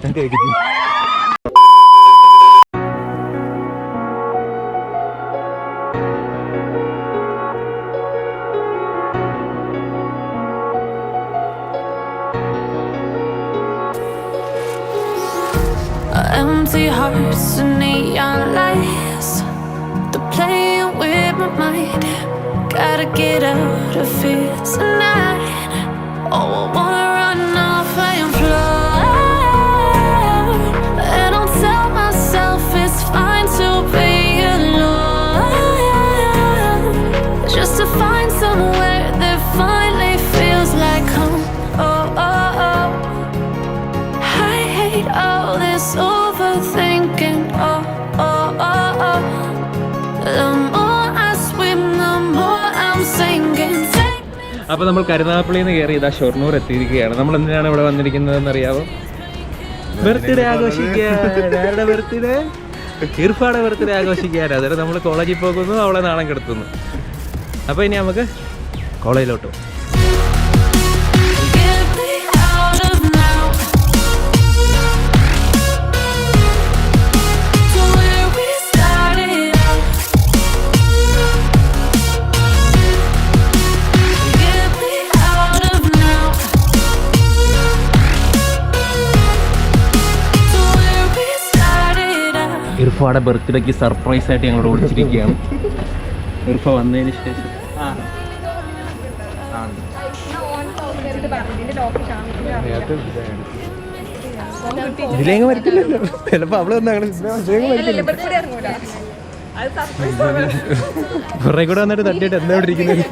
Empty hearts and neon lights, they're playing with my mind. Gotta get out of here tonight. Oh, I wanna run off and fly, and I'll tell myself it's fine to be alone, just to find somewhere that finally feels like home. Oh, oh, oh, I hate all this overthinking. Oh, oh, oh, oh, the more I swim, the more I'm sinking. അപ്പോൾ നമ്മൾ കരുനാഗപ്പള്ളിയിൽ നിന്ന് കയറി ഇതാ ഷൊർണൂർ എത്തിയിരിക്കുകയാണ്. നമ്മൾ എന്തിനാണ് ഇവിടെ വന്നിരിക്കുന്നതെന്ന് അറിയാമോ? ബർത്ത്ഡേ ആഘോഷിക്കാൻ. ആരുടെ ബർത്ത്ഡേ? ഇർഫാടെ ബർത്ത്ഡേ ആഘോഷിക്കാൻ. അതായത് നമ്മൾ കോളേജിൽ പോകുന്നു, അവളെ നാണം കെടുത്തുന്നു. അപ്പോൾ ഇനി നമുക്ക് കോളേജിലോട്ട് പോകും. ഇർഫയുടെ ബർത്ത്ഡേക്ക് സർപ്രൈസ് ആയിട്ട് ഞങ്ങളോട് വിളിച്ചിരിക്കുകയാണ്. ഇർഫ വന്നതിന് ശേഷം ഇതിലേങ്ങ് വരത്തില്ലല്ലോ. ചിലപ്പോൾ അവള് കുറേ കൂടെ വന്നിട്ട് തട്ടിയിട്ട് എന്താ ഇവിടെ ഇരിക്കുന്നത്?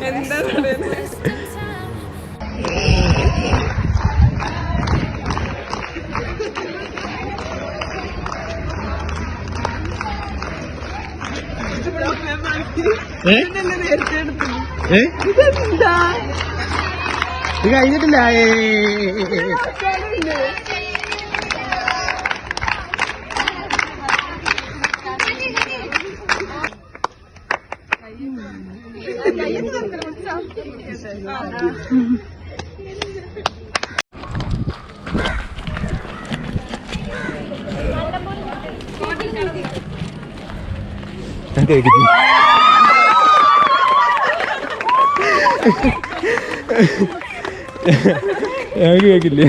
ഇത് കഴിഞ്ഞിട്ടില്ല. കേൾക്കുന്നു. ഞങ്ങൾക്ക് കേൾക്കില്ലേ?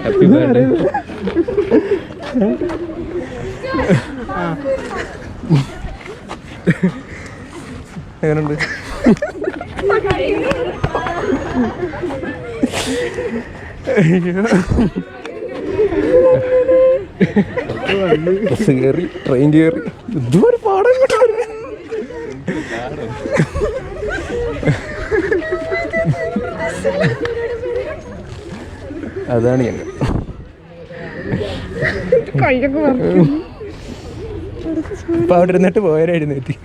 Happy birthday. എങ്ങനുണ്ട്? ബസ് കയറി, ട്രെയിൻ കയറി, ഇതുവരെ പാടാൻ അതാണ് ഞങ്ങൾ. ഇപ്പൊ അവിടെ ഇരുന്നിട്ട് പോയായിരുന്നു എത്തി.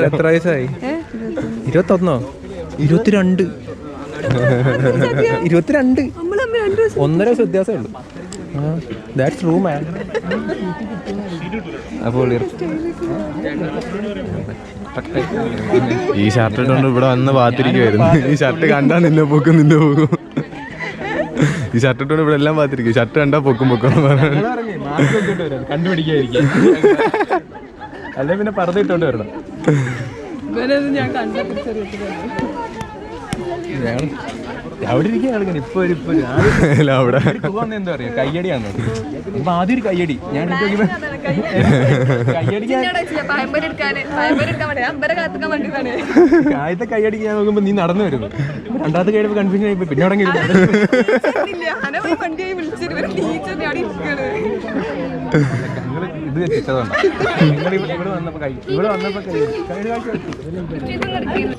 എത്ര വയസ്സായി? 21? 22? 22? 1.5 വയസ്സ് വ്യത്യാസമേ ഉള്ളൂ. ദാറ്റ്സ് ട്രൂ മാൻ. അപ്പോൾ ഈ ഷർട്ട് ഇട്ടുകൊണ്ട് ഇവിടെ വന്ന് പാത്തിരിക്കുമായിരുന്നു. ഈ ഷർട്ട് കണ്ടാ നിന്നെ പൊക്കും, നിന്നെ പോകും. ഈ ഷർട്ട് ഇട്ടുകൊണ്ട് ഇവിടെ എല്ലാം പാത്തിരിക്കും. ഷർട്ട് കണ്ടാ പൊക്കും കണ്ടുപിടിക്കാതിരിക്കും. അല്ലെ പിന്നെ പർദ്ദ ഇട്ടോണ്ട് വരണം. അവിടെ ഇരിക്കുകയാണ്. ഇപ്പൊ അവിടെ എന്താ പറയാ, കയ്യടിയാന്ന്. അപ്പൊ ആദ്യം ഒരു കയ്യടി. ഞാൻ ആദ്യത്തെ കയ്യടിക്ക് ഞാൻ നോക്കുമ്പോ നീ നടന്നു വരുന്നു. രണ്ടാമത്തെ കയ്യടിപ്പോ കൺഫ്യൂഷൻ ആയിപ്പോ പിന്നെ അവിടെ ഇത് തെറ്റിച്ചതുകൊണ്ടാണ്. നിങ്ങൾ ഇവിടെ വന്നപ്പോൾ കഴിക്കും, ഇവിടെ വന്നപ്പോൾ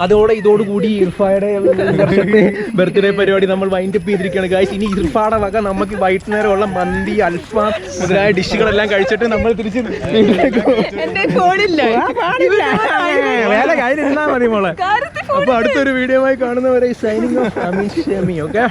അതോടെ ഇതോടുകൂടി ഇർഫായുടെ ബർത്ത്ഡേ പരിപാടി നമ്മൾ വൈൻഡ് അപ്പ് ചെയ്തിരിക്കുകയാണ് ഗൈസ്. ഇനി ഇർഫാടെ വക നമുക്ക് വൈകുന്നേരമുള്ള മന്തി, അൽഫാം മുതലായ ഡിഷുകളെല്ലാം കഴിച്ചിട്ട് നമ്മൾ തിരിച്ച് വേല കാര്യം ഇരുന്നാൽ മതി മോളെ. അപ്പൊ അടുത്തൊരു വീഡിയോ ആയി കാണുന്നവരെ signing of amine Shemi. Okay.